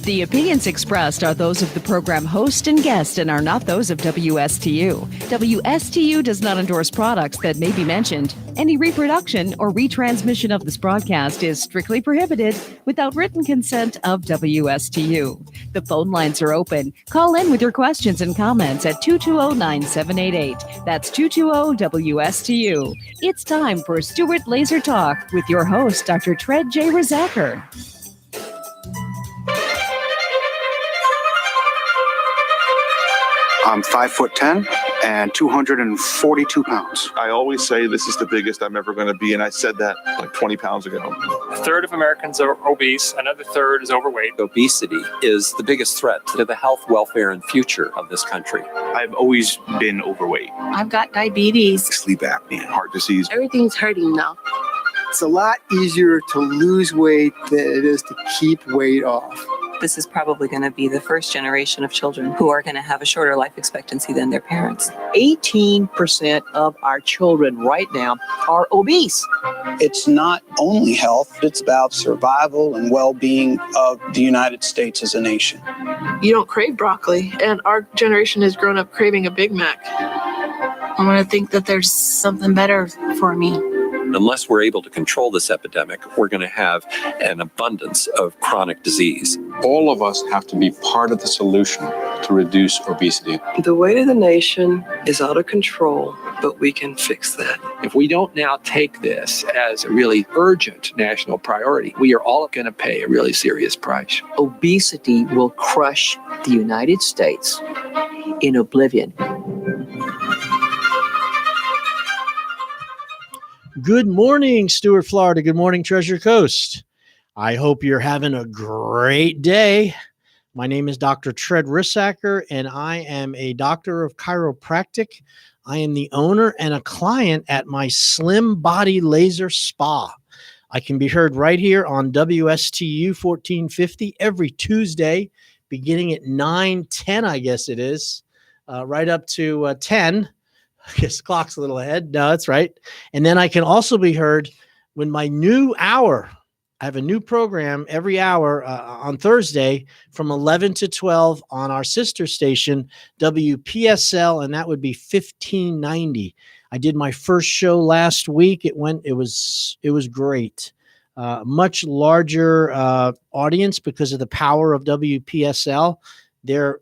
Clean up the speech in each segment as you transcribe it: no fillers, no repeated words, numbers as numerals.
The opinions expressed are those of the program host and guest and are not those of WSTU. WSTU does not endorse products that may be mentioned. Any reproduction or retransmission of this broadcast is strictly prohibited without written consent of WSTU. The phone lines are open. Call in with your questions and comments at 220-9788. That's 220-WSTU. It's time for Stuart Laser Talk with your host, Dr. Tred J. Rosacker. I'm 5'10" and 242 pounds. I always say this is the biggest I'm ever going to be, and I said that like 20 pounds ago. A third of Americans are obese, another third is overweight. Obesity is the biggest threat to the health, welfare, and future of this country. I've always been overweight. I've got diabetes, Sleep apnea, heart disease. everything's hurting now. It's a lot easier to lose weight than it is to keep weight off. This is probably going to be the first generation of children who are going to have a shorter life expectancy than their parents. 18% of our children right now are obese. It's not only health, it's about survival and well-being of the United States as a nation. You don't crave broccoli, and our generation has grown up craving a Big Mac. I want to think that there's something better for me. Unless we're able to control this epidemic, we're going to have an abundance of chronic disease. All of us have to be part of the solution to reduce obesity. The weight of the nation is out of control, but we can fix that. If we don't now take this as a really urgent national priority, we are all going to pay a really serious price. Obesity will crush the United States in oblivion. Good morning, Stuart, Florida. Good morning, Treasure Coast. I hope you're having a great day. My name is Dr. Tred Rosacker, and I am a doctor of chiropractic. I am the owner and a client at my Slim Body Laser Spa. I can be heard right here on WSTU 1450 every Tuesday, beginning at 9:10, I guess it is, right up to 10. I guess the clock's a little ahead. No, that's right. And then I can also be heard when my new hour, I have a new program every hour on Thursday from 11 to 12 on our sister station, WPSL, and that would be 1590. I did my first show last week. It was great. Much larger audience because of the power of WPSL. Their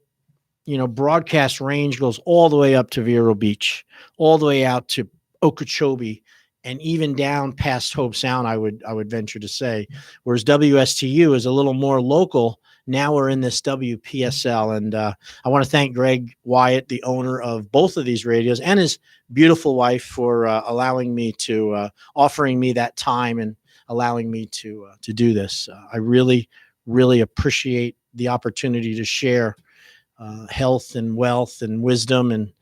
broadcast range goes all the way up to Vero Beach, all the way out to Okeechobee, and even down past Hope Sound, I would venture to say. Whereas WSTU is a little more local. Now we're in this WPSL, and I want to thank Greg Wyatt, the owner of both of these radios, and his beautiful wife for allowing me to, offering me that time and allowing me to do this. I really, really appreciate the opportunity to share health and wealth and wisdom and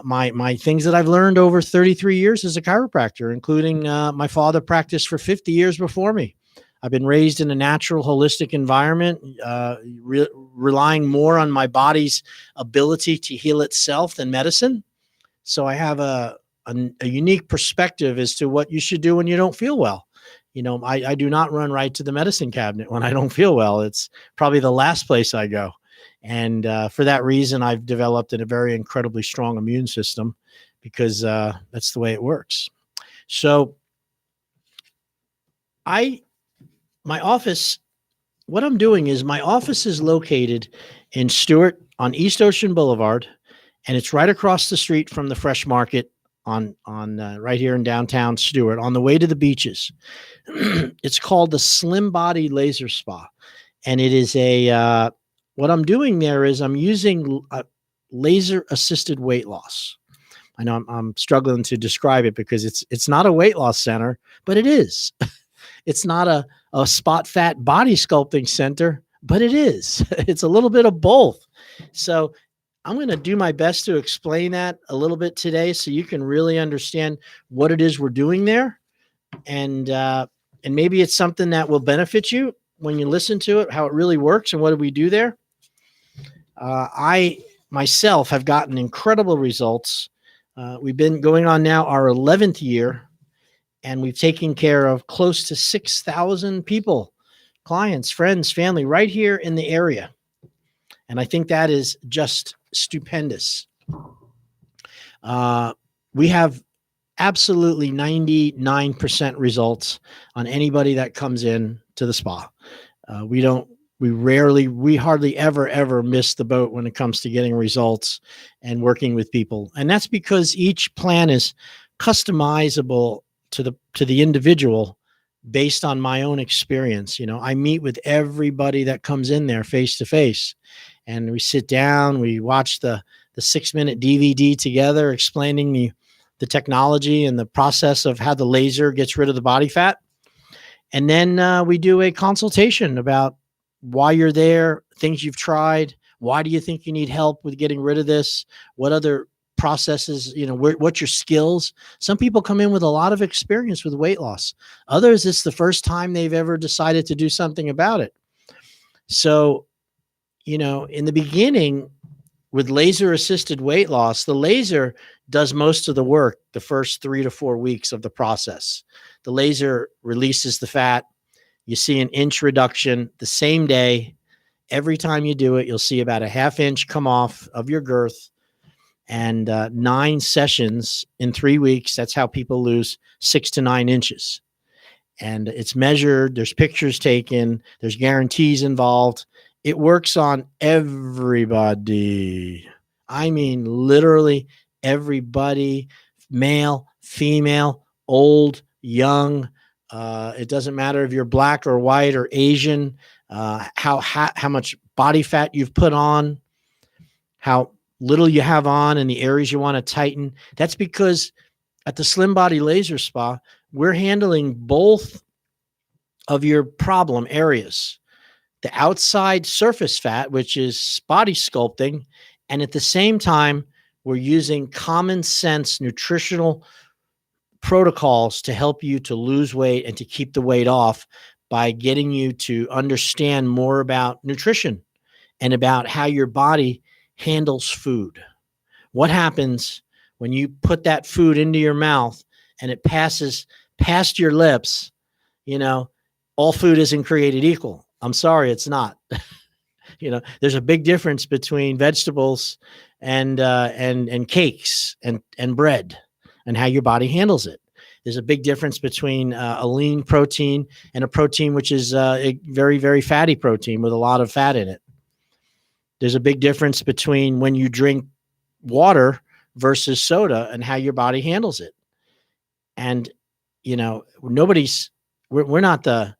my things that I've learned over 33 years as a chiropractor, including my father practiced for 50 years before me. I've been raised in a natural, holistic environment, relying more on my body's ability to heal itself than medicine. So I have a unique perspective as to what you should do when you don't feel well. I do not run right to the medicine cabinet when I don't feel well. It's probably the last place I go. And for that reason, I've developed a very incredibly strong immune system because that's the way it works. So my office, what I'm doing is my office is located in Stuart on East Ocean Boulevard, and it's right across the street from the Fresh Market on right here in downtown Stuart on the way to the beaches. It's called the Slim Body Laser Spa, and it is what I'm doing there is I'm using laser-assisted weight loss. I know I'm struggling to describe it because it's not a weight loss center, but it is. It's not a spot fat body sculpting center, but it is. It's a little bit of both. So I'm going to do my best to explain that a little bit today so you can really understand what it is we're doing there. And maybe it's something that will benefit you when you listen to it, how it really works and what do we do there. I myself have gotten incredible results. We've been going on now our 11th year, and we've taken care of close to 6,000 people clients, friends, family right here in the area. And I think that is just stupendous. We have absolutely 99% results on anybody that comes in to the spa. We hardly ever miss the boat when it comes to getting results and working with people. And that's because each plan is customizable to the individual based on my own experience. I meet with everybody that comes in there face to face, and we sit down, we watch the 6-minute DVD together explaining the technology and the process of how the laser gets rid of the body fat. And then we do a consultation about why you're there, things you've tried. Why do you think you need help with getting rid of this? What other processes, what's your skills? Some people come in with a lot of experience with weight loss. Others, it's the first time they've ever decided to do something about it. So, in the beginning with laser assisted weight loss, the laser does most of the work the first 3 to 4 weeks of the process. The laser releases the fat. You see an inch reduction the same day. Every time you do it, you'll see about a ½ inch come off of your girth. And 9 sessions in 3 weeks, that's how people lose 6 to 9 inches. And it's measured, there's pictures taken, there's guarantees involved. It works on everybody. I mean, literally everybody, male, female, old, young. It doesn't matter if you're black or white or Asian, how much body fat you've put on, how little you have on and the areas you want to tighten. That's because at the Slim Body Laser Spa, we're handling both of your problem areas. The outside surface fat, which is body sculpting, and at the same time, we're using common sense nutritional protocols to help you to lose weight and to keep the weight off by getting you to understand more about nutrition and about how your body handles food. What happens when you put that food into your mouth and it passes past your lips? All food isn't created equal. I'm sorry, it's not. There's a big difference between vegetables and cakes and bread and how your body handles it. There's a big difference between a lean protein and a protein which is a very, very fatty protein with a lot of fat in it. There's a big difference between when you drink water versus soda and how your body handles it. And, we're not the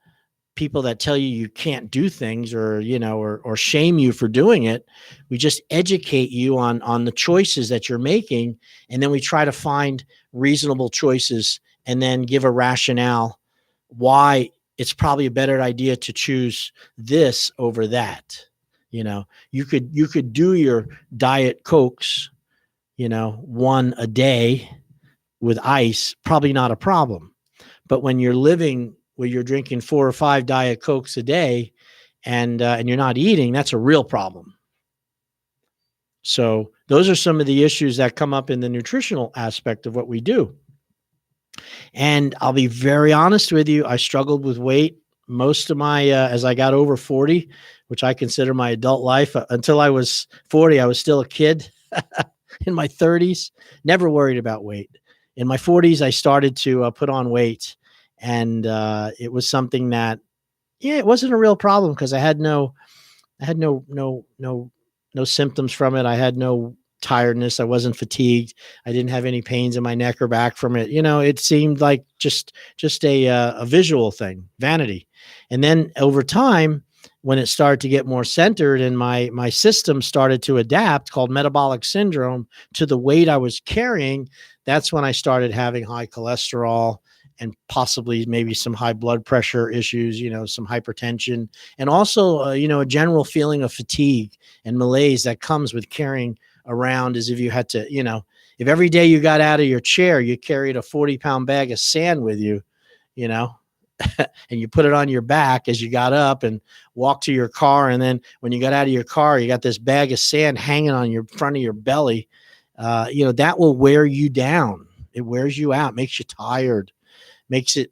people that tell you can't do things or shame you for doing it. We just educate you on the choices that you're making. And then we try to find reasonable choices and then give a rationale why it's probably a better idea to choose this over that. You could do your Diet Cokes, 1 a day with ice, probably not a problem. But when you're living where you're drinking 4 or 5 Diet Cokes a day and you're not eating, that's a real problem. So those are some of the issues that come up in the nutritional aspect of what we do. And I'll be very honest with you, I struggled with weight most of my, as I got over 40, which I consider my adult life. Until I was 40, I was still a kid. In my 30s, never worried about weight. In my 40s, I started to put on weight, and it was something that, it wasn't a real problem because I had no symptoms from it. I had no tiredness. I wasn't fatigued. I didn't have any pains in my neck or back from it. It seemed like just a visual thing, vanity. And then over time, when it started to get more centered and my system started to adapt, called metabolic syndrome, to the weight I was carrying, that's when I started having high cholesterol and possibly maybe some high blood pressure issues, some hypertension, and also, a general feeling of fatigue and malaise that comes with carrying around as if you had to, if every day you got out of your chair, you carried a 40-pound bag of sand with you, and you put it on your back as you got up and walked to your car. And then when you got out of your car, you got this bag of sand hanging on your front of your belly. That will wear you down. It wears you out, makes you tired, makes it,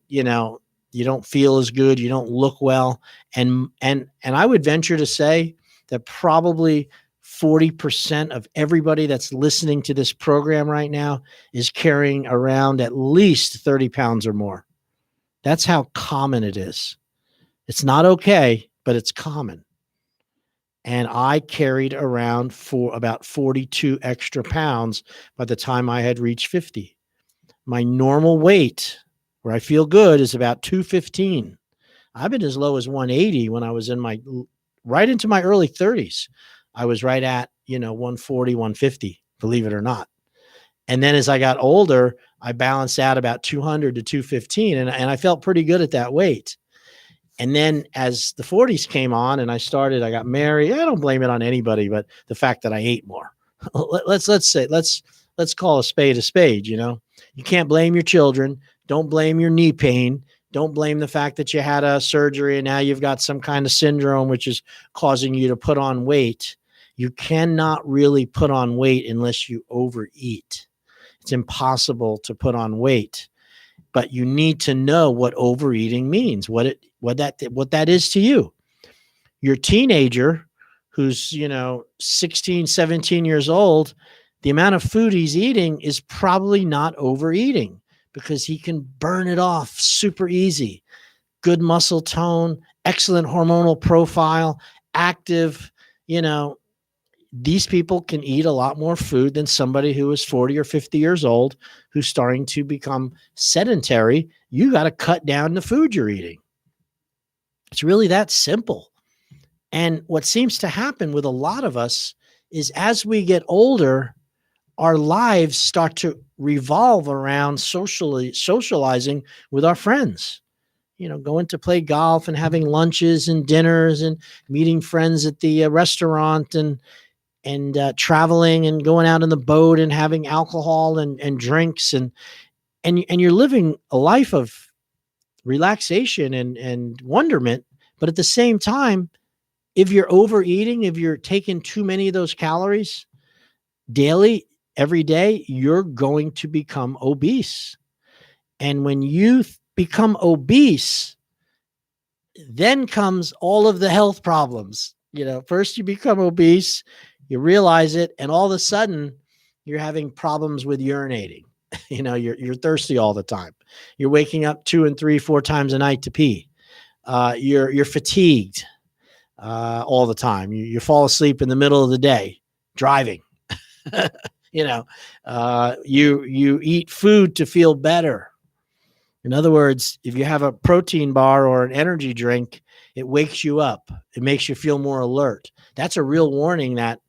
You don't feel as good. You don't look well. And I would venture to say that probably 40% of everybody that's listening to this program right now is carrying around at least 30 pounds or more. That's how common it is. It's not okay, but it's common. And I carried around for about 42 extra pounds by the time I had reached 50. My normal weight, where I feel good, is about 215. I've been as low as 180 when I was right into my early 30s. I was right at, 140, 150, believe it or not. And then as I got older, I balanced out about 200 to 215, and I felt pretty good at that weight. And then as the 40s came on and I got married, I don't blame it on anybody, but the fact that I ate more. Let's call a spade, You can't blame your children. Don't blame your knee pain. Don't blame the fact that you had a surgery and now you've got some kind of syndrome which is causing you to put on weight. You cannot really put on weight unless you overeat. It's impossible to put on weight. But you need to know what overeating means, what that is to you. Your teenager who's, 16, 17 years old, the amount of food he's eating is probably not overeating because he can burn it off super easy. Good muscle tone, excellent hormonal profile, active, these people can eat a lot more food than somebody who is 40 or 50 years old who's starting to become sedentary. You got to cut down the food you're eating. It's really that simple. And what seems to happen with a lot of us is as we get older, our lives start to revolve around socializing with our friends. Going to play golf and having lunches and dinners and meeting friends at the restaurant and traveling and going out on the boat and having alcohol and drinks and you're living a life of relaxation and wonderment. But at the same time, if you're overeating, if you're taking too many of those calories daily, every day, you're going to become obese. And when you become obese, then comes all of the health problems. First you become obese, you realize it, and all of a sudden you're having problems with urinating. You're thirsty all the time. You're waking up 2 and 3, 4 times a night to pee. You're fatigued all the time. You fall asleep in the middle of the day driving. You eat food to feel better. In other words, if you have a protein bar or an energy drink, it wakes you up. It makes you feel more alert. That's a real warning that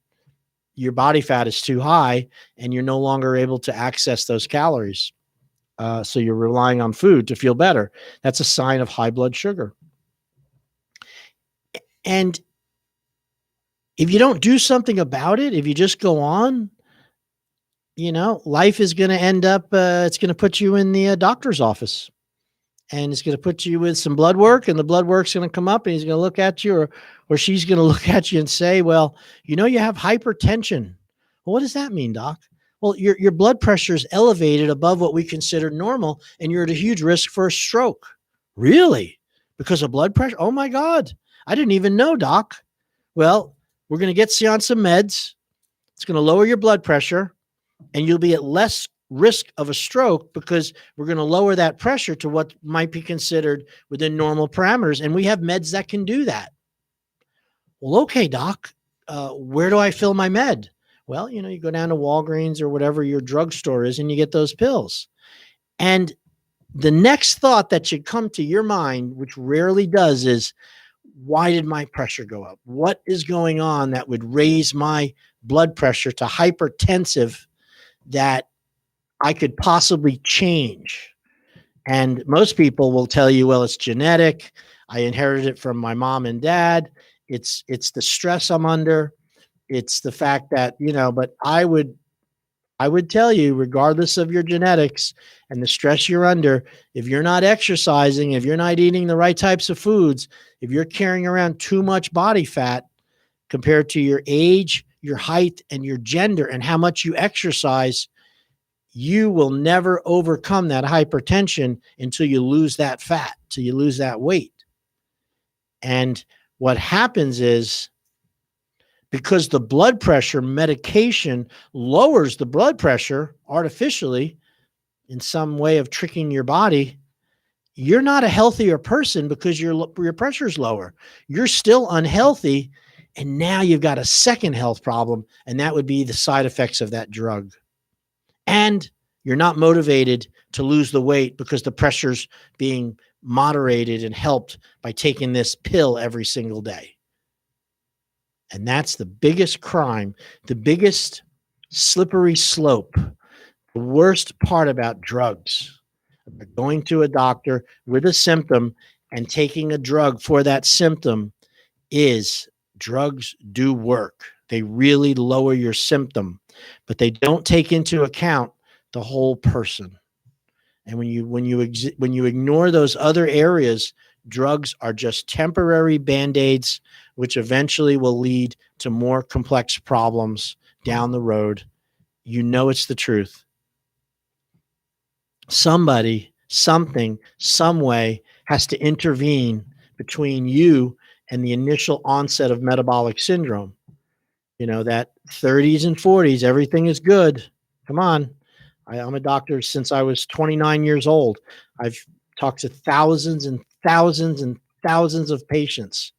your body fat is too high and you're no longer able to access those calories. So you're relying on food to feel better. That's a sign of high blood sugar. And if you don't do something about it, if you just go on, life is going to end up, it's going to put you in the doctor's office and it's going to put you with some blood work, and the blood work's going to come up and he's going to look at you or she's going to look at you and say, well, you have hypertension. Well, what does that mean, doc? Well, your blood pressure is elevated above what we consider normal and you're at a huge risk for a stroke. Really? Because of blood pressure? Oh my God. I didn't even know, doc. Well, we're going to get you on some meds. It's going to lower your blood pressure and you'll be at less risk of a stroke because we're going to lower that pressure to what might be considered within normal parameters. And we have meds that can do that. Well, okay, doc, where do I fill my med? Well, you go down to Walgreens or whatever your drugstore is and you get those pills. And the next thought that should come to your mind, which rarely does, is why did my pressure go up? What is going on that would raise my blood pressure to hypertensive that I could possibly change? And most people will tell you, well, it's genetic. I inherited it from my mom and dad. It's the stress I'm under. It's the fact that, but I would tell you, regardless of your genetics and the stress you're under, if you're not exercising, if you're not eating the right types of foods, if you're carrying around too much body fat compared to your age, your height, and your gender and how much you exercise, you will never overcome that hypertension until you lose that fat, till you lose that weight. And what happens is, because the blood pressure medication lowers the blood pressure artificially in some way of tricking your body, you're not a healthier person because your pressure is lower. You're still unhealthy. And now you've got a second health problem, and that would be the side effects of that drug. And you're not motivated to lose the weight because the pressure's being moderated and helped by taking this pill every single day. And that's the biggest crime, the biggest slippery slope, the worst part about drugs. Going to a doctor with a symptom and taking a drug for that symptom is drugs do work. They really lower your symptom, but they don't take into account the whole person. And when you ignore those other areas, drugs are just temporary band-aids, which eventually will lead to more complex problems down the road. You know it's the truth. Somebody, something, some way has to intervene between you and the initial onset of metabolic syndrome. You know, that 30s and 40s, everything is good. Come on. I'm a doctor since I was 29 years old. I've talked to thousands and thousands and thousands of patients.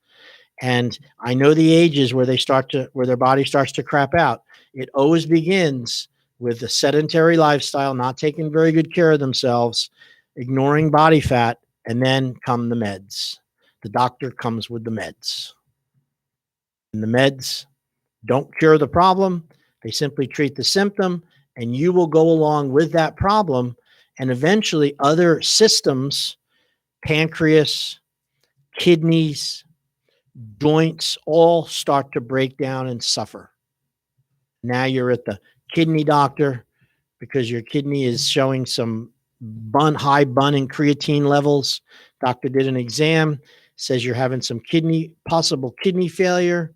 And I know the ages where their body starts to crap out. It always begins with a sedentary lifestyle, not taking very good care of themselves, ignoring body fat, and then come the meds. The doctor comes with the meds. And the meds don't cure the problem. They simply treat the symptom, and you will go along with that problem. And eventually other systems, pancreas, kidneys, joints, all start to break down and suffer. Now you're at the kidney doctor because your kidney is showing some high bun and creatine levels. Doctor did an exam, says you're having some possible kidney failure.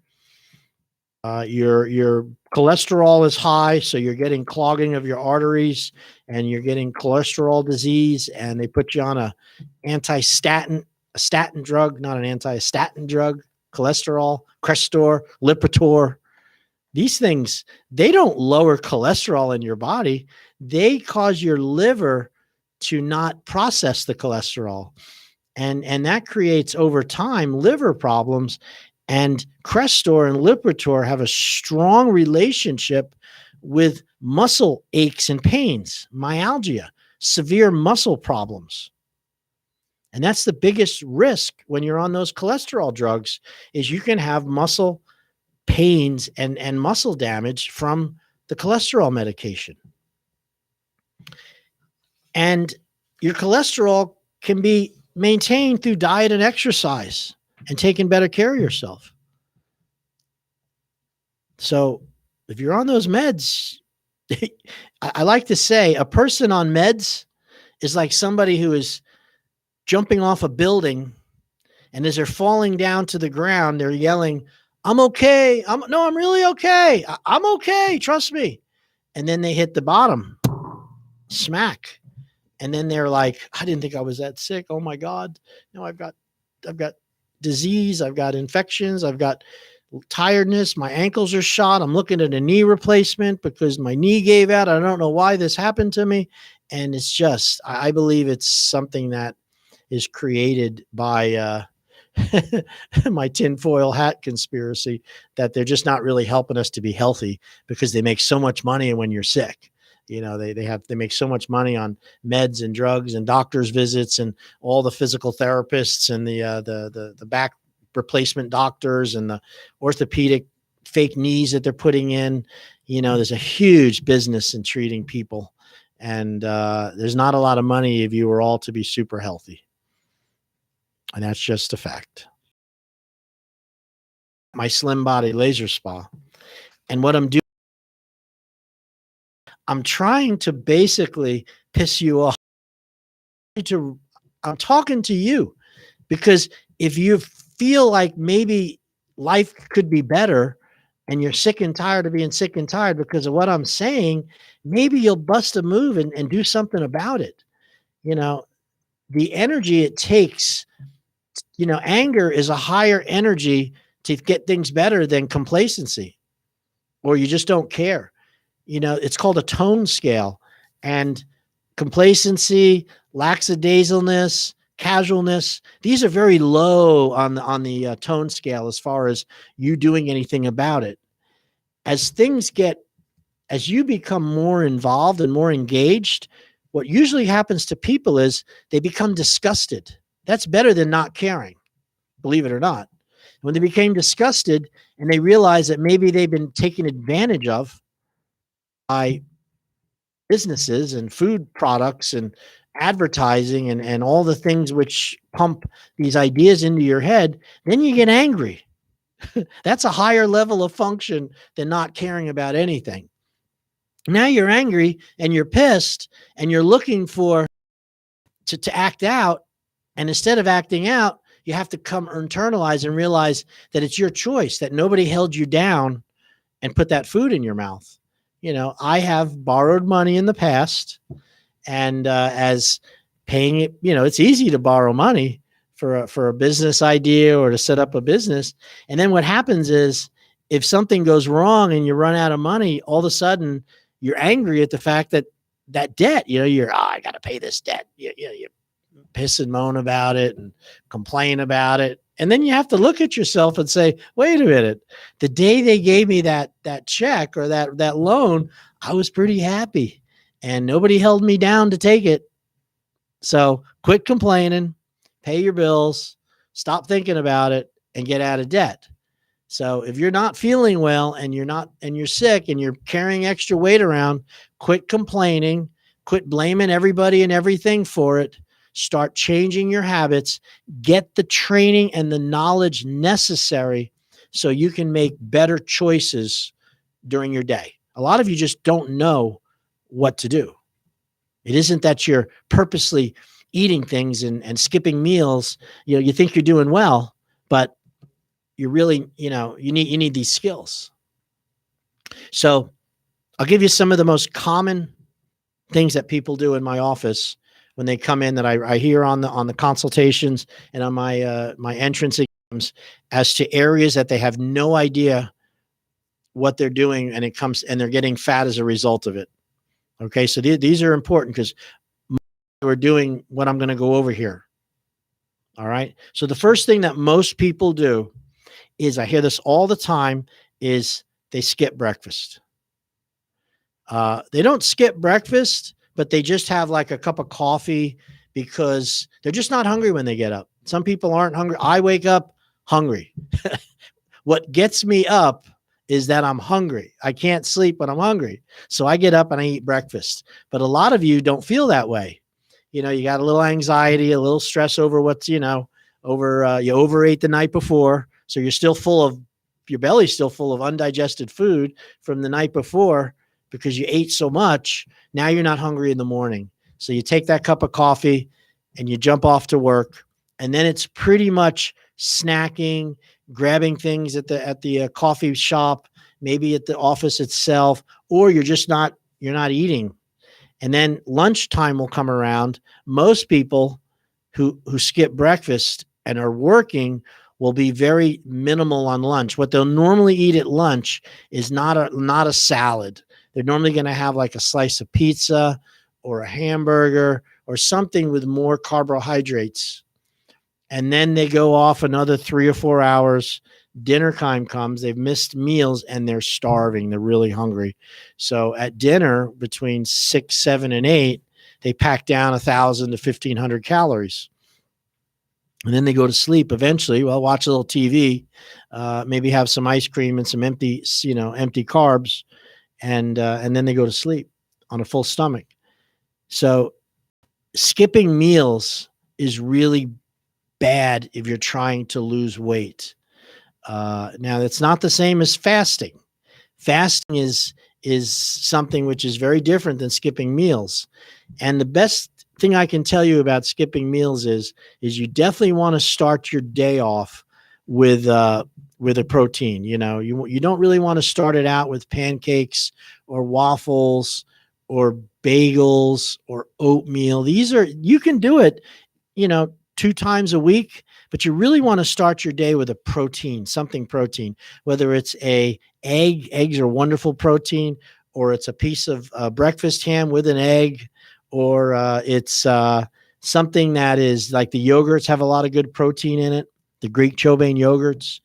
Your cholesterol is high, so you're getting clogging of your arteries and you're getting cholesterol disease, and they put you on a statin drug, a statin drug, cholesterol, Crestor, Lipitor. These things, they don't lower cholesterol in your body. They cause your liver to not process the cholesterol. And that creates over time liver problems. And Crestor and Lipitor have a strong relationship with muscle aches and pains, myalgia, severe muscle problems. And that's the biggest risk when you're on those cholesterol drugs, is you can have muscle pains and muscle damage from the cholesterol medication. And your cholesterol can be maintained through diet and exercise and taking better care of yourself. So if you're on those meds, I like to say a person on meds is like somebody who is jumping off a building, and as they're falling down to the ground, they're yelling, "I'm okay. I'm really okay. I'm okay. Trust me." And then they hit the bottom, smack. And then they're like, "I didn't think I was that sick. Oh my God. No, I've got disease. I've got infections. I've got tiredness. My ankles are shot. I'm looking at a knee replacement because my knee gave out. I don't know why this happened to me." And it's just, I believe it's something that is created by my tinfoil hat conspiracy, that they're just not really helping us to be healthy because they make so much money when you're sick. You know, they make so much money on meds and drugs and doctor's visits and all the physical therapists and the back replacement doctors and the orthopedic fake knees that they're putting in. You know, there's a huge business in treating people, and there's not a lot of money if you were all to be super healthy. And that's just a fact. My Slim Body Laser Spa. And what I'm doing, I'm trying to basically piss you off. I'm talking to you because if you feel like maybe life could be better and you're sick and tired of being sick and tired because of what I'm saying, maybe you'll bust a move and do something about it. You know, the energy it takes, you know, anger is a higher energy to get things better than complacency, or you just don't care. You know, it's called a tone scale, and complacency, lackadaisicalness, casualness, these are very low on the tone scale as far as you doing anything about it. As you become more involved and more engaged, what usually happens to people is they become disgusted. That's better than not caring, believe it or not. When they became disgusted and they realize that maybe they've been taken advantage of by businesses and food products and advertising and all the things which pump these ideas into your head, then you get angry. That's a higher level of function than not caring about anything. Now you're angry and you're pissed and you're looking for to act out. And instead of acting out, you have to come internalize and realize that it's your choice, that nobody held you down and put that food in your mouth. You know, I have borrowed money in the past, and as paying it, you know, it's easy to borrow money for a business idea or to set up a business. And then what happens is if something goes wrong and you run out of money, all of a sudden you're angry at the fact that debt, you know, I got to pay this debt. You piss and moan about it and complain about it. And then you have to look at yourself and say, wait a minute, the day they gave me that check or that loan, I was pretty happy and nobody held me down to take it. So quit complaining, pay your bills, stop thinking about it, and get out of debt. So if you're not feeling well and you're sick and you're carrying extra weight around, quit complaining, quit blaming everybody and everything for it. Start changing your habits, get the training and the knowledge necessary so you can make better choices during your day. A lot of you just don't know what to do. It isn't that you're purposely eating things and skipping meals. You know, you think you're doing well, but you're really, you know, you need these skills. So I'll give you some of the most common things that people do in my office when they come in that I hear on the consultations and on my entrance exams as to areas that they have no idea what they're doing, and they're getting fat as a result of it. Okay, so these are important because we're doing what I'm going to go over here. All right. So the first thing that most people do is, I hear this all the time, is they skip breakfast. They don't skip breakfast, but they just have like a cup of coffee because they're just not hungry when they get up. Some people aren't hungry. I wake up hungry. What gets me up is that I'm hungry. I can't sleep when I'm hungry. So I get up and I eat breakfast. But a lot of you don't feel that way. You know, you got a little anxiety, a little stress over you overate the night before. So your belly's still full of undigested food from the night before because you ate so much. Now you're not hungry in the morning. So you take that cup of coffee and you jump off to work. And then it's pretty much snacking, grabbing things at the coffee shop, maybe at the office itself, or you're not eating. And then lunchtime will come around. Most people who skip breakfast and are working will be very minimal on lunch. What they'll normally eat at lunch is not a salad. They're normally going to have like a slice of pizza or a hamburger or something with more carbohydrates. And then they go off another 3 or 4 hours. Dinner time comes. They've missed meals and they're starving. They're really hungry. So at dinner between 6, 7, and 8, they pack down 1,000 to 1,500 calories. And then they go to sleep eventually. Well, watch a little TV, maybe have some ice cream and some empty carbs. And then they go to sleep on a full stomach. So skipping meals is really bad if you're trying to lose weight. Now, it's not the same as fasting. Fasting is something which is very different than skipping meals. And the best thing I can tell you about skipping meals is you definitely want to start your day off with with a protein. You know, you don't really want to start it out with pancakes or waffles or bagels or oatmeal. You can do it, 2 times a week, but you really want to start your day with a protein, something protein, whether it's eggs are wonderful protein, or it's a piece of breakfast ham with an egg, or it's something that is like the yogurts have a lot of good protein in it, the Greek Chobane yogurts,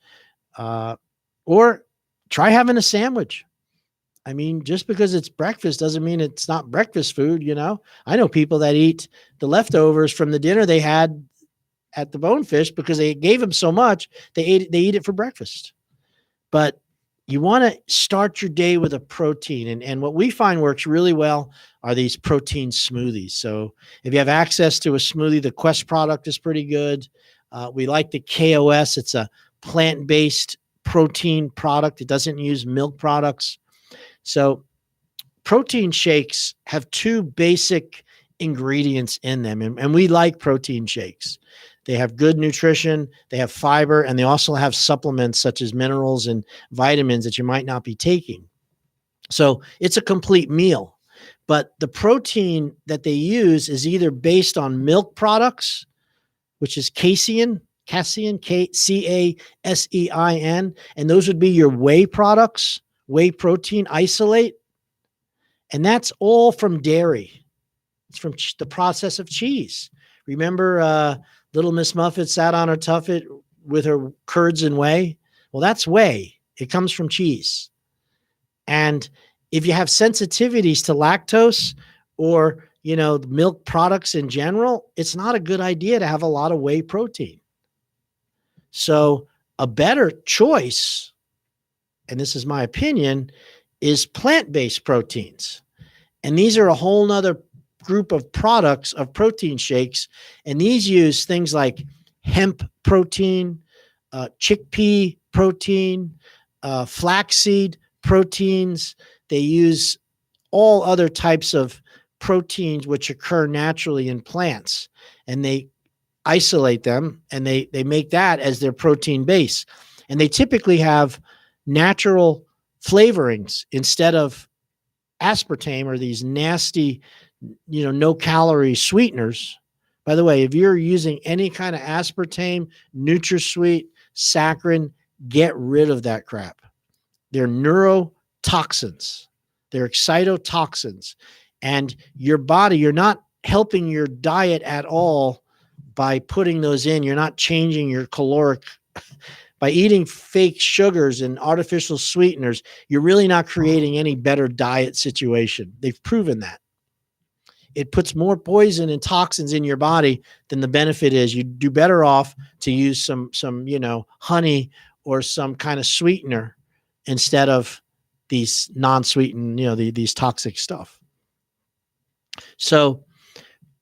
or try having a sandwich. I mean, just because it's breakfast doesn't mean it's not breakfast food. I know people that eat the leftovers from the dinner they had at the Bonefish because they gave them so much, they eat it for breakfast. But you want to start your day with a protein. And what we find works really well are these protein smoothies. So if you have access to a smoothie, the Quest product is pretty good. We like the KOS. It's a plant-based protein product. It doesn't use milk products. So protein shakes have 2 basic ingredients in them. And we like protein shakes. They have good nutrition, they have fiber, and they also have supplements such as minerals and vitamins that you might not be taking. So it's a complete meal. But the protein that they use is either based on milk products, which is casein, Casein, and those would be your whey products, whey protein isolate. And that's all from dairy. It's from the process of cheese. Remember, Little Miss Muffet sat on her tuffet with her curds and whey. Well, that's whey. It comes from cheese. And if you have sensitivities to lactose or, milk products in general, it's not a good idea to have a lot of whey protein. So a better choice, and this is my opinion, is plant-based proteins. And these are a whole nother group of products of protein shakes, and these use things like hemp protein, chickpea protein, flaxseed proteins. They use all other types of proteins which occur naturally in plants, and they isolate them and they make that as their protein base. And they typically have natural flavorings instead of aspartame or these nasty no calorie sweeteners. By the way, if you're using any kind of aspartame, NutraSweet, saccharin, get rid of that crap. They're neurotoxins. They're excitotoxins. And your body, you're not helping your diet at all by putting those in. You're not changing your caloric. By eating fake sugars and artificial sweeteners, you're really not creating any better diet situation. They've proven that. It puts more poison and toxins in your body than the benefit is. You do better off to use some honey or some kind of sweetener instead of these non-sweetened, these toxic stuff. So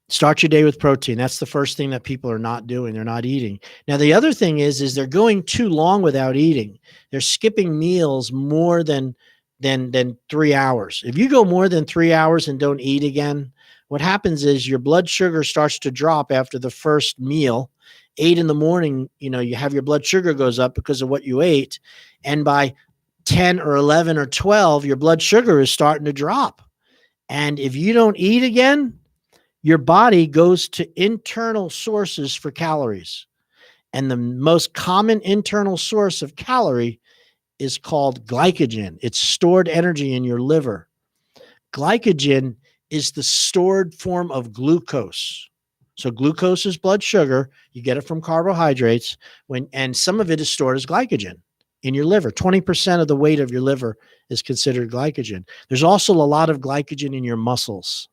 start your day with protein. That's the first thing that people are not doing. They're not eating. Now, the other thing is they're going too long without eating. They're skipping meals more than 3 hours. If you go more than 3 hours and don't eat again, what happens is your blood sugar starts to drop after the first meal. 8 a.m, you have your blood sugar goes up because of what you ate. And by 10 or 11 or 12, your blood sugar is starting to drop. And if you don't eat again, your body goes to internal sources for calories. And the most common internal source of calorie is called glycogen. It's stored energy in your liver. Glycogen is the stored form of glucose. So glucose is blood sugar. You get it from carbohydrates, and some of it is stored as glycogen in your liver. 20% of the weight of your liver is considered glycogen. There's also a lot of glycogen in your muscles.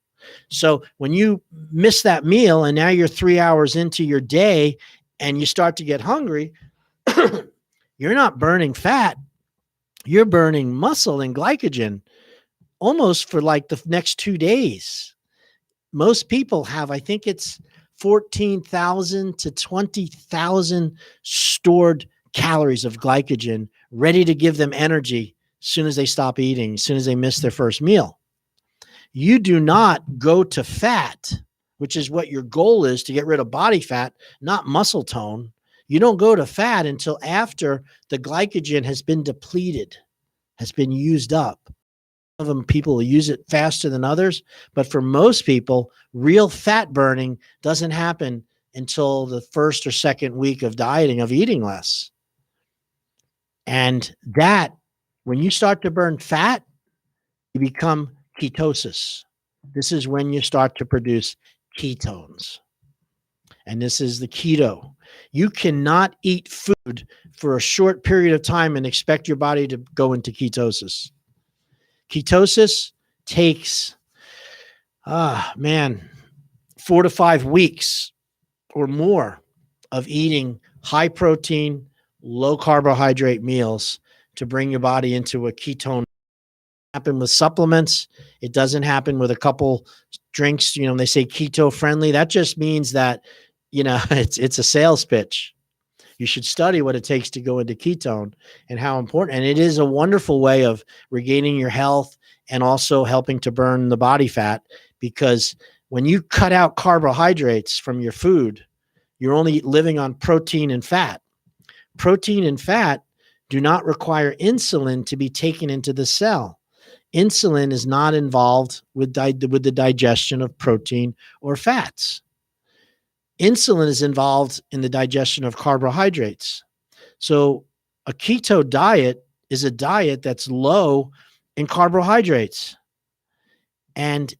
So when you miss that meal and now you're 3 hours into your day and you start to get hungry, you're not burning fat. You're burning muscle and glycogen almost for like the next 2 days. Most people have, I think it's 14,000 to 20,000 stored calories of glycogen ready to give them energy as soon as they stop eating, as soon as they miss their first meal. You do not go to fat, which is what your goal is, to get rid of body fat, not muscle tone. You don't go to fat until after the glycogen has been depleted, has been used up. Some of them people use it faster than others, but for most people, real fat burning doesn't happen until the first or second week of dieting, of eating less. And that, when you start to burn fat, you become ketosis. This is when you start to produce ketones. And this is the keto. You cannot eat food for a short period of time and expect your body to go into ketosis. Ketosis takes, 4 to 5 weeks or more of eating high protein, low carbohydrate meals to bring your body into a ketone. Happen with supplements. It doesn't happen with a couple drinks. They say keto friendly. That just means that, it's a sales pitch. You should study what it takes to go into ketone and how important. And it is a wonderful way of regaining your health and also helping to burn the body fat, because when you cut out carbohydrates from your food, you're only living on protein and fat. Protein and fat do not require insulin to be taken into the cell. Insulin is not involved with the digestion of protein or fats. Insulin is involved in the digestion of carbohydrates. So a keto diet is a diet that's low in carbohydrates. And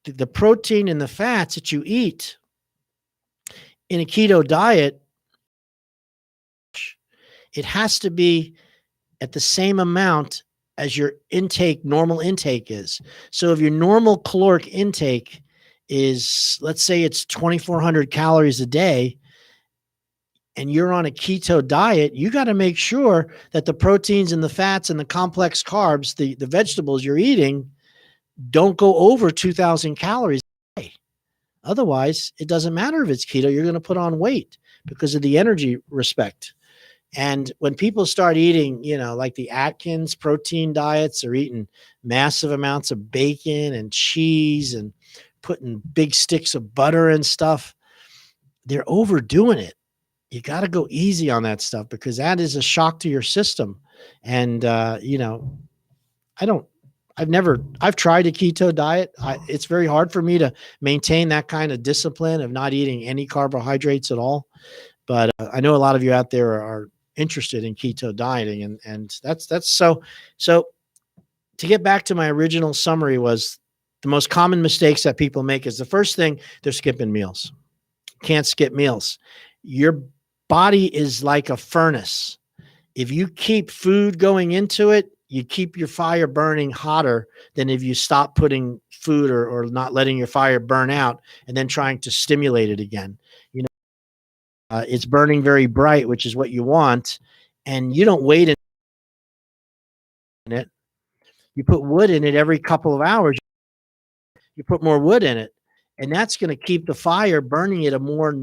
the protein and the fats that you eat in a keto diet, it has to be at the same amount as your normal intake is. So if your normal caloric intake is, let's say it's 2,400 calories a day, and you're on a keto diet, you got to make sure that the proteins and the fats and the complex carbs, the vegetables you're eating, don't go over 2,000 calories a day. Otherwise, it doesn't matter if it's keto, you're going to put on weight because of the energy respect. And when people start eating, like the Atkins protein diets, they're eating massive amounts of bacon and cheese and putting big sticks of butter and stuff, they're overdoing it. You got to go easy on that stuff because that is a shock to your system. And, I've tried a keto diet. It's very hard for me to maintain that kind of discipline of not eating any carbohydrates at all. But I know a lot of you out there are interested in keto dieting, and that's so. To get back to my original summary, was the most common mistakes that people make is the first thing, they're skipping meals. Can't skip meals. Your body is like a furnace. If you keep food going into it, you keep your fire burning hotter than if you stop putting food or not letting your fire burn out and then trying to stimulate it again. It's burning very bright, which is what you want, and you don't wait in it. You put wood in it every couple of hours. You put more wood in it, and that's going to keep the fire burning at a more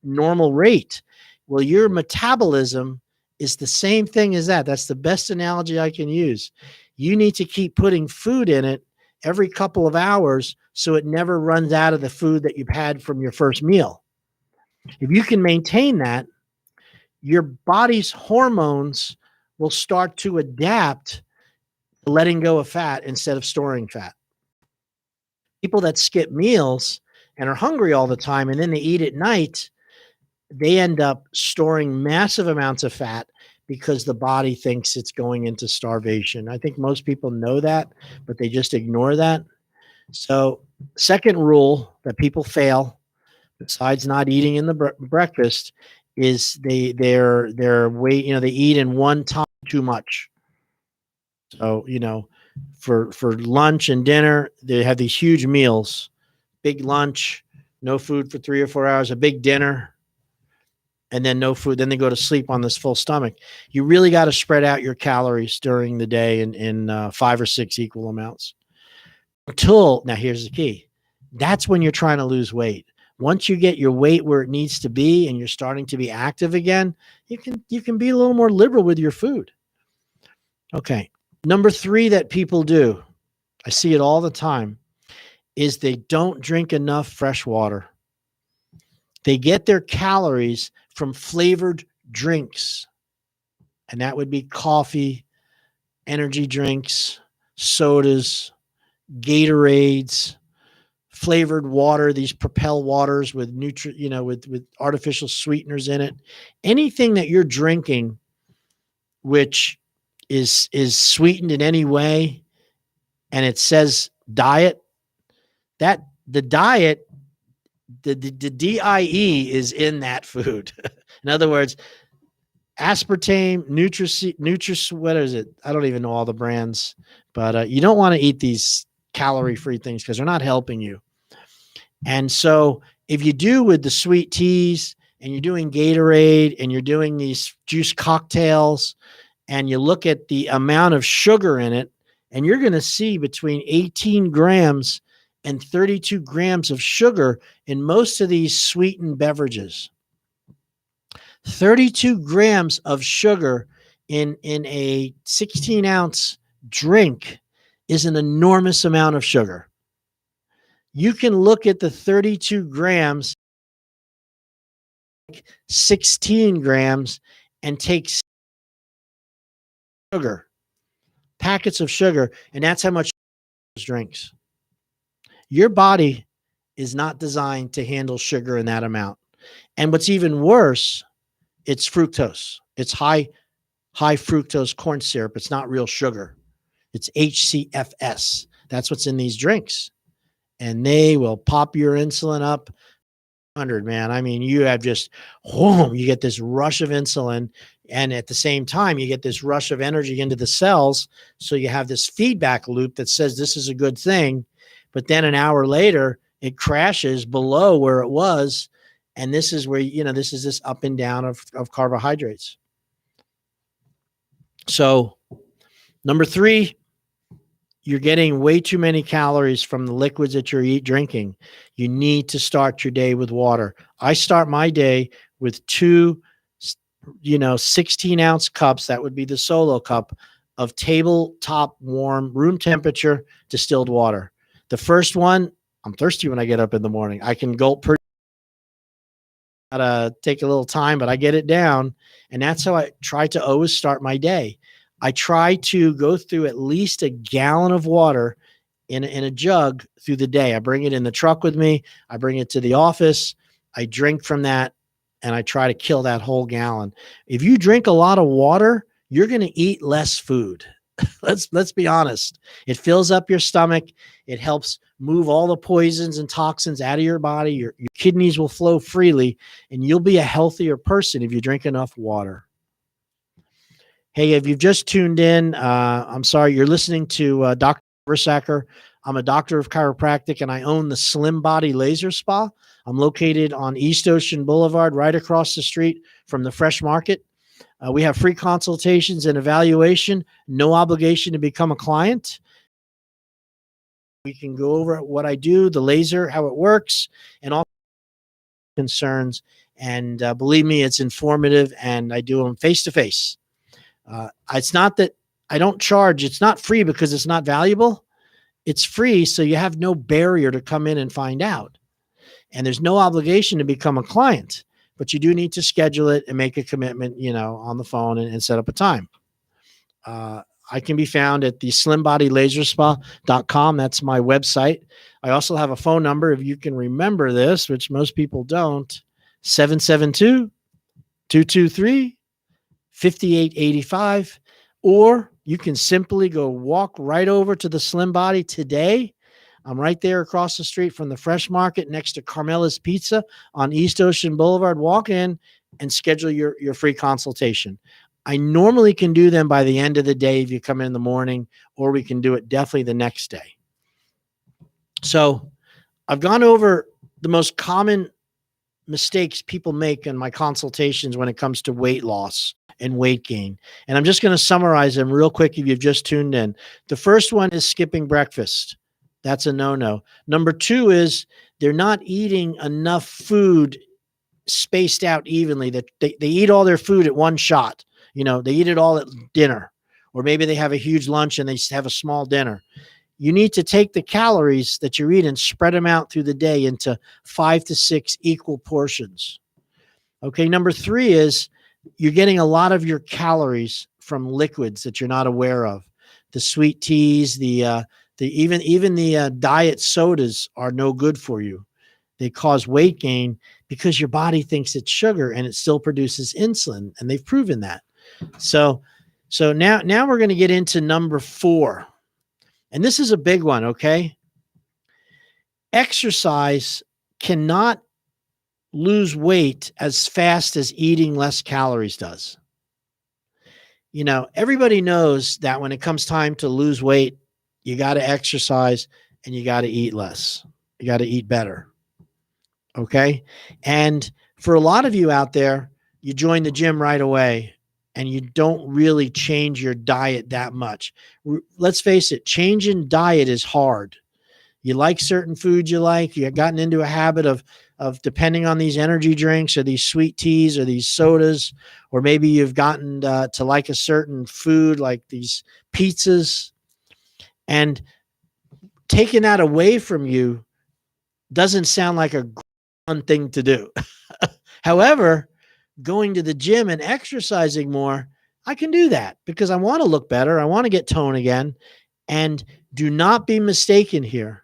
normal rate. Well, your metabolism is the same thing as that. That's the best analogy I can use. You need to keep putting food in it every couple of hours so it never runs out of the food that you've had from your first meal. If you can maintain that, your body's hormones will start to adapt to letting go of fat instead of storing fat. People that skip meals and are hungry all the time and then they eat at night, they end up storing massive amounts of fat because the body thinks it's going into starvation. I think most people know that, but they just ignore that. So, second rule that people fail, besides not eating in the breakfast, is their weight. They eat in one time too much. So for lunch and dinner, they have these huge meals, big lunch, no food for 3 or 4 hours, a big dinner, and then no food. Then they go to sleep on this full stomach. You really got to spread out your calories during the day in 5 or 6 equal amounts. Now here's the key. That's when you're trying to lose weight. Once you get your weight where it needs to be and you're starting to be active again, you can be a little more liberal with your food. Okay. Number 3 that people do, I see it all the time, is they don't drink enough fresh water. They get their calories from flavored drinks. And that would be coffee, energy drinks, sodas, Gatorades, flavored water, these Propel waters with with artificial sweeteners in it. Anything that you're drinking which is sweetened in any way and it says diet, that the diet, the DIE is in that food. In other words, aspartame, what is it? I don't even know all the brands, but you don't want to eat these calorie-free things because they're not helping you. And so if you do with the sweet teas and you're doing Gatorade and you're doing these juice cocktails and you look at the amount of sugar in it, and you're going to see between 18 grams and 32 grams of sugar in most of these sweetened beverages. 32 grams of sugar in a 16-ounce drink is an enormous amount of sugar. You can look at the 32 grams, 16 grams, and take sugar, packets of sugar, and that's how much drinks. Your body is not designed to handle sugar in that amount. And what's even worse, it's fructose. It's high fructose corn syrup. It's not real sugar. It's HCFS. That's what's in these drinks. And they will pop your insulin up 100, man. I mean, you have just, whoom, you get this rush of insulin. And at the same time, you get this rush of energy into the cells. So you have this feedback loop that says this is a good thing. But then an hour later, it crashes below where it was. And this is where, this is this up and down of carbohydrates. So number 3, you're getting way too many calories from the liquids that you're drinking. You need to start your day with water. I start my day with 2, 16-ounce cups. That would be the Solo cup of tabletop warm, room temperature distilled water. The first one, I'm thirsty when I get up in the morning. I can gulp pretty. Gotta take a little time, but I get it down. And that's how I try to always start my day. I try to go through at least a gallon of water in a jug through the day. I bring it in the truck with me. I bring it to the office. I drink from that, and I try to kill that whole gallon. If you drink a lot of water, you're going to eat less food. Let's be honest. It fills up your stomach. It helps move all the poisons and toxins out of your body. Your kidneys will flow freely, and you'll be a healthier person if you drink enough water. Hey, if you've just tuned in, I'm sorry, you're listening to Dr. Rissacker. I'm a doctor of chiropractic, and I own the Slim Body Laser Spa. I'm located on East Ocean Boulevard, right across the street from the Fresh Market. We have free consultations and evaluation, no obligation to become a client. We can go over what I do, the laser, how it works, and all concerns. And believe me, it's informative, and I do them face-to-face. It's not that I don't charge. It's not free because it's not valuable. It's free, so you have no barrier to come in and find out. And there's no obligation to become a client, but you do need to schedule it and make a commitment, on the phone and set up a time. I can be found at the slimbodylaserspa.com. That's my website. I also have a phone number, if you can remember this, which most people don't, 772-223-5885, or you can simply go walk right over to the Slim Body today. I'm right there across the street from the Fresh Market next to Carmela's Pizza on East Ocean Boulevard. Walk in and schedule your free consultation. I normally can do them by the end of the day if you come in the morning, or we can do it definitely the next day. So I've gone over the most common mistakes people make in my consultations when it comes to weight loss and weight gain. And I'm just going to summarize them real quick if you've just tuned in. The first one is skipping breakfast. That's a no-no. Number 2 is they're not eating enough food spaced out evenly. That they eat all their food at one shot. They eat it all at dinner, or maybe they have a huge lunch and they have a small dinner. You need to take the calories that you eat and spread them out through the day into 5 to 6 equal portions. Okay. Number 3 is you're getting a lot of your calories from liquids that you're not aware of. The sweet teas, even the diet sodas are no good for you. They cause weight gain because your body thinks it's sugar and it still produces insulin, and they've proven that. So now we're going to get into number 4. And this is a big one, okay? Exercise cannot lose weight as fast as eating less calories does. You know, everybody knows that when it comes time to lose weight, you got to exercise and you got to eat less. You got to eat better. Okay? And for a lot of you out there, you join the gym right away and you don't really change your diet that much. Let's face it, changing diet is hard. You like certain foods you like. You've gotten into a habit of depending on these energy drinks or these sweet teas or these sodas, or maybe you've gotten to like a certain food like these pizzas. And taking that away from you doesn't sound like a fun thing to do. However, going to the gym and exercising more, I can do that because I want to look better. I want to get tone again. And do not be mistaken here.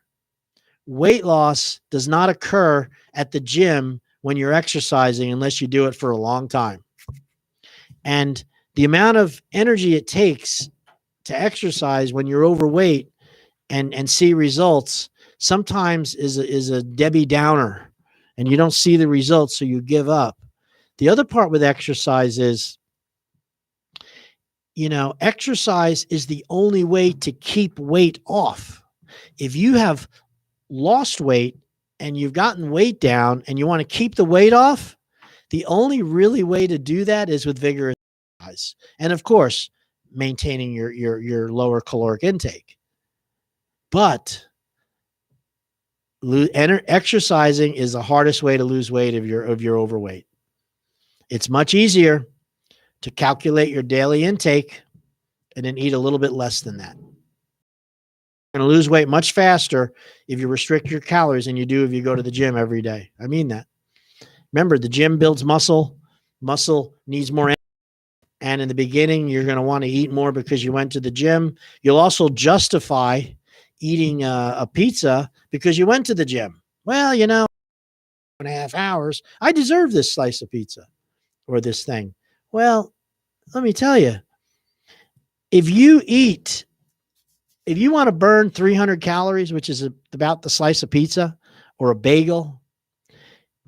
Weight loss does not occur at the gym when you're exercising unless you do it for a long time. And the amount of energy it takes to exercise when you're overweight and see results sometimes is a Debbie Downer, and you don't see the results, so you give up. The other part with exercise is, you know, exercise is the only way to keep weight off. If you have lost weight and you've gotten weight down and you want to keep the weight off, the only really way to do that is with vigorous exercise. And of course, maintaining your lower caloric intake. But exercising is the hardest way to lose weight if you're overweight. It's much easier to calculate your daily intake and then eat a little bit less than that. You're going to lose weight much faster if you restrict your calories than you do if you go to the gym every day. I mean that. Remember, the gym builds muscle. Muscle needs more energy. And in the beginning, you're going to want to eat more because you went to the gym. You'll also justify eating a pizza because you went to the gym. Well, you know, 2.5 hours, I deserve this slice of pizza or this thing. Well, let me tell you, if you want to burn 300 calories, which is about the slice of pizza or a bagel,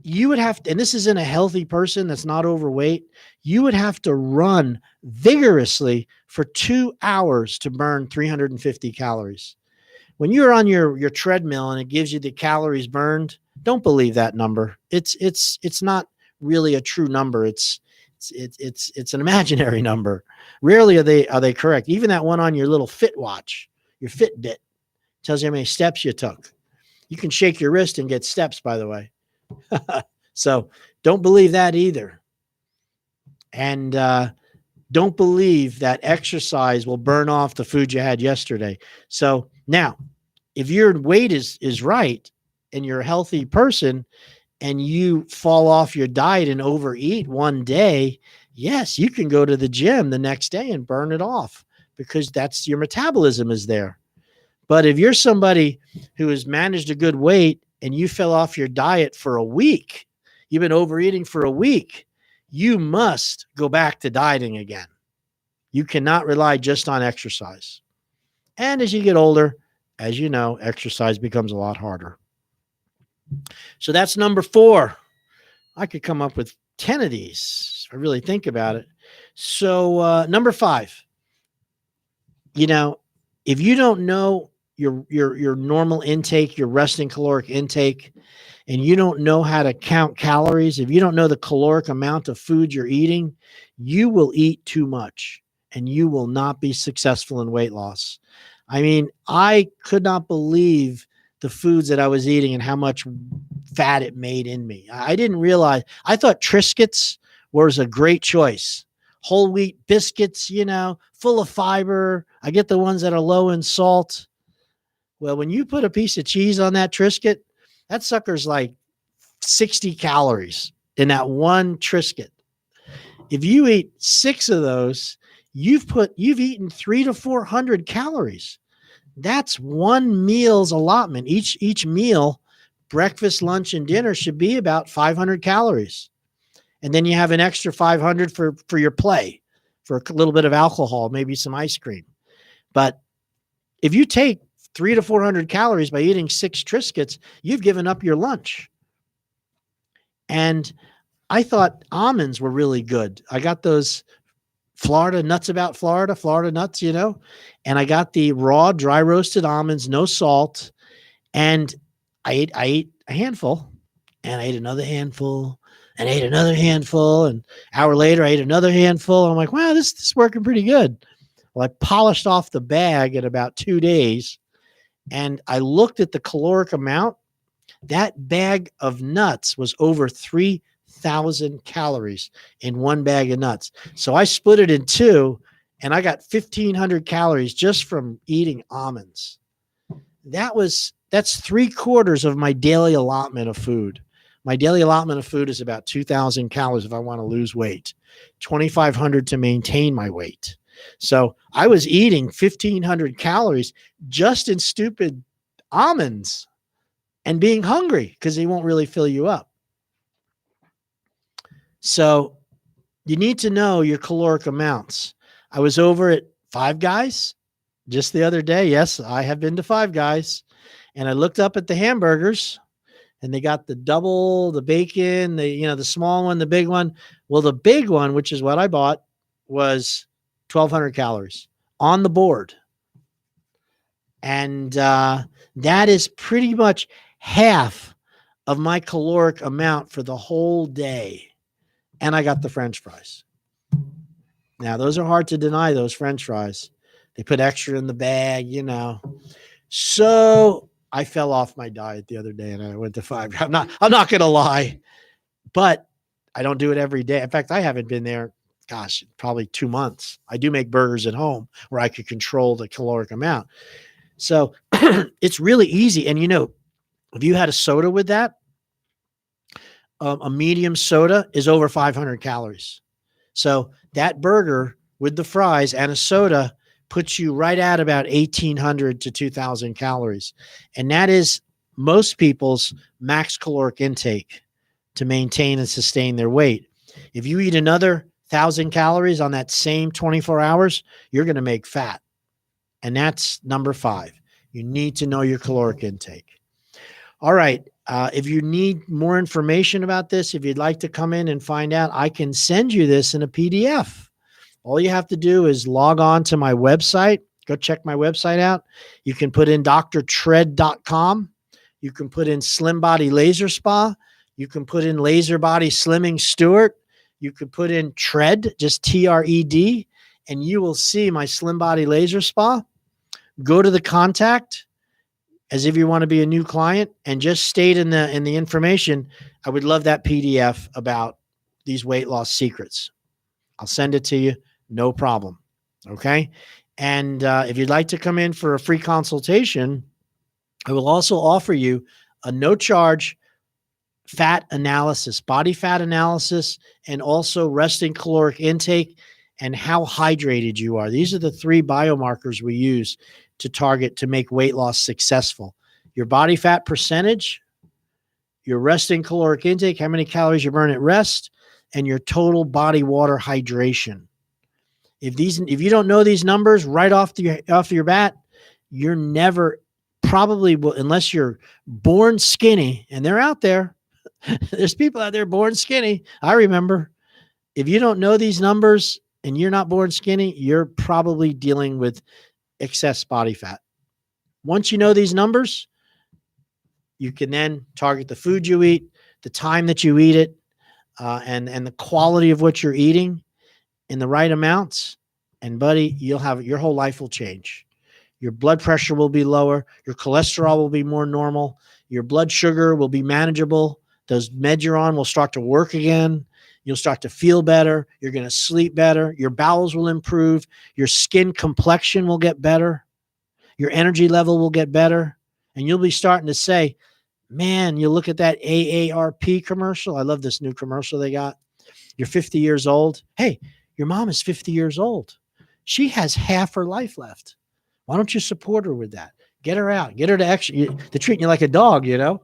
you would have to, and this is in a healthy person that's not overweight, you would have to run vigorously for 2 hours to burn 350 calories. When you're on your treadmill and it gives you the calories burned, don't believe that number. It's not really a true number. It's an imaginary number. Rarely are they correct. Even that one on your little Fit watch, your Fitbit, tells you how many steps you took. You can shake your wrist and get steps, by the way. So don't believe that either. And don't believe that exercise will burn off the food you had yesterday. So now, if your weight is right and you're a healthy person and you fall off your diet and overeat one day, yes, you can go to the gym the next day and burn it off because that's your metabolism is there. But if you're somebody who has managed a good weight and you fell off your diet for a week, you've been overeating for a week, you must go back to dieting again. You cannot rely just on exercise. And as you get older, as you know, exercise becomes a lot harder. So that's number 4. I could come up with 10 of these if I really think about it. So number 5, you know, if you don't know your normal intake, your resting caloric intake, and you don't know how to count calories, if you don't know the caloric amount of food you're eating, you will eat too much and you will not be successful in weight loss. I mean, I could not believe the foods that I was eating and how much fat it made in me. I didn't realize. I thought Triscuits was a great choice. Whole wheat biscuits, you know, full of fiber. I get the ones that are low in salt. Well, when you put a piece of cheese on that Triscuit, that sucker's like 60 calories. in that one Triscuit. If you eat 6 of those, you've eaten 300 to 400 calories. That's one meal's allotment. Each meal, breakfast, lunch, and dinner, should be about 500 calories. And then you have an extra 500 for your play, for a little bit of alcohol, maybe some ice cream. But if you take 300 to 400 calories by eating 6 Triscuits, you've given up your lunch. And I thought almonds were really good. I got those Florida nuts, Florida nuts, and I got the raw, dry roasted almonds, no salt. And I ate a handful, and I ate another handful, and I ate another handful. And an hour later, I ate another handful. I'm like, wow, this is working pretty good. Well, I polished off the bag in about 2 days, and I looked at the caloric amount. That bag of nuts was over 3,000 calories in one bag of nuts. So I split it in 2, and I got 1,500 calories just from eating almonds. That's 3/4 of my daily allotment of food. My daily allotment of food is about 2,000 calories if I want to lose weight, 2,500 to maintain my weight. So I was eating 1,500 calories just in stupid almonds and being hungry because they won't really fill you up. So you need to know your caloric amounts. I was over at Five Guys just the other day. Yes, I have been to Five Guys. And I looked up at the hamburgers, and they got the double, the bacon, the small one, the big one. Well, the big one, which is what I bought, was 1,200 calories on the board. And that is pretty much half of my caloric amount for the whole day. And I got the French fries. Now, those are hard to deny, those French fries. They put extra in the bag, So I fell off my diet the other day, and I went to Five Guys. I'm not going to lie, but I don't do it every day. In fact, I haven't been there, probably 2 months. I do make burgers at home where I could control the caloric amount. So it's really easy. And, if you had a soda with that, a medium soda is over 500 calories. So that burger with the fries and a soda puts you right at about 1,800 to 2,000 calories. And that is most people's max caloric intake to maintain and sustain their weight. If you eat another 1,000 calories on that same 24 hours, you're going to make fat. And that's number 5. You need to know your caloric intake. All right. If you need more information about this, if you'd like to come in and find out, I can send you this in a PDF. All you have to do is log on to my website. Go check my website out. You can put in drtred.com. You can put in Slim Body Laser Spa. You can put in Laser Body Slimming Stewart. You could put in TRED, just TRED, and you will see my Slim Body Laser Spa. Go to the contact as if you want to be a new client, and just state in the information, I would love that PDF about these weight loss secrets. I'll send it to you. No problem. Okay. And if you'd like to come in for a free consultation, I will also offer you a no charge fat analysis, body fat analysis, and also resting caloric intake and how hydrated you are. These are the 3 biomarkers we use to target to make weight loss successful. Your body fat percentage, your resting caloric intake, how many calories you burn at rest, and your total body water hydration. If you don't know these numbers right off your bat, you're never probably will, unless you're born skinny, and they're out there. There's people out there born skinny. I remember. If you don't know these numbers and you're not born skinny, you're probably dealing with excess body fat. Once you know these numbers, you can then target the food you eat, the time that you eat it, and the quality of what you're eating in the right amounts. And buddy, your whole life will change. Your blood pressure will be lower. Your cholesterol will be more normal. Your blood sugar will be manageable. Those meds you're on will start to work again. You'll start to feel better. You're going to sleep better. Your bowels will improve. Your skin complexion will get better. Your energy level will get better. And you'll be starting to say, Man, you look at that AARP commercial. I love this new commercial they got. You're 50 years old. Hey, your mom is 50 years old. She has half her life left. Why don't you support her with that? Get her out. Get her to actually, they're treating you like a dog, you know?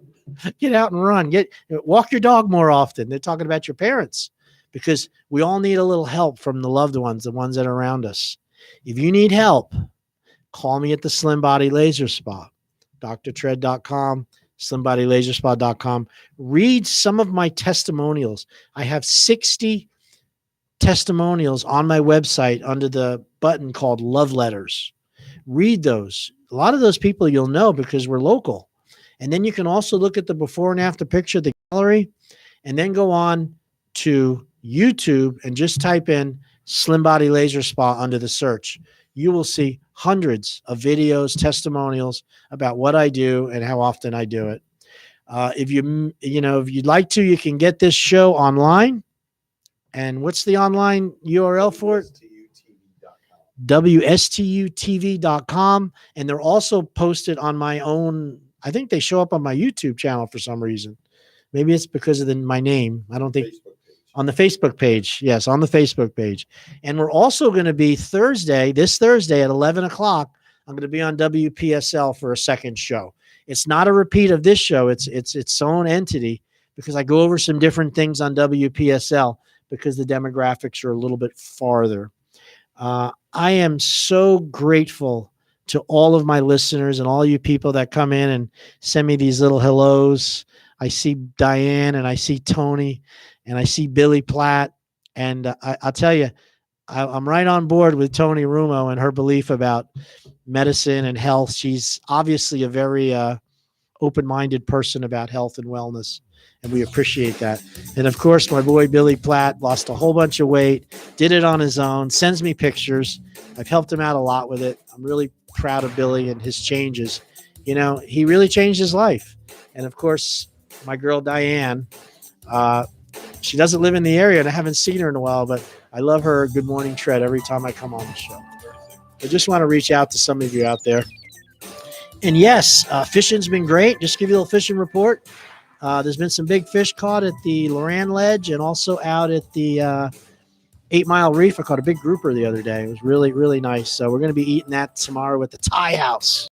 Get out and run. Walk your dog more often. They're talking about your parents because we all need a little help from the loved ones, the ones that are around us. If you need help, call me at the Slim Body Laser Spa, drtred.com, slimbodylaserspa.com. Read some of my testimonials. I have 60 testimonials on my website under the button called Love Letters. Read those. A lot of those people you'll know because we're local. And then you can also look at the before and after picture of the gallery and then go on to YouTube and just type in Slim Body Laser Spa under the search. You will see hundreds of videos, testimonials about what I do and how often I do it. If you'd like to, you can get this show online. And what's the online URL for it? WSTUtv.com. And they're also posted on my own. I think they show up on my YouTube channel for some reason. Maybe it's because of my name. I don't think on the Facebook page. Yes, on the Facebook page. And we're also going to be this Thursday at 11 o'clock. I'm going to be on WPSL for a second show. It's not a repeat of this show. It's its own entity because I go over some different things on WPSL because the demographics are a little bit farther. I am so grateful to all of my listeners and all you people that come in and send me these little hellos. I see Diane and I see Tony and I see Billy Platt. And I'll tell you, I'm right on board with Tony Rumo and her belief about medicine and health. She's obviously a very open-minded person about health and wellness, and we appreciate that. And of course, my boy Billy Platt lost a whole bunch of weight, did it on his own, sends me pictures. I've helped him out a lot with it. I'm really proud of Billy and his changes. You know, he really changed his life. And of course, my girl Diane, she doesn't live in the area and I haven't seen her in a while, but I love her Good Morning Tread every time I come on the show. I just want to reach out to some of you out there. And yes, fishing's been great. Just give you a little fishing report. There's been some big fish caught at the Loran Ledge and also out at the 8 Mile Reef. I caught a big grouper the other day. It was really, really nice. So we're going to be eating that tomorrow at the Thai House.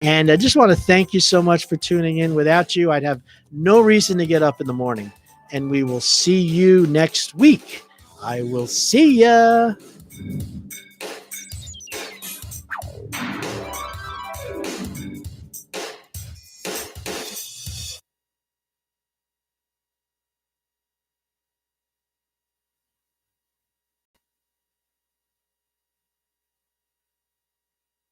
And I just want to thank you so much for tuning in. Without you, I'd have no reason to get up in the morning. And we will see you next week. I will see ya.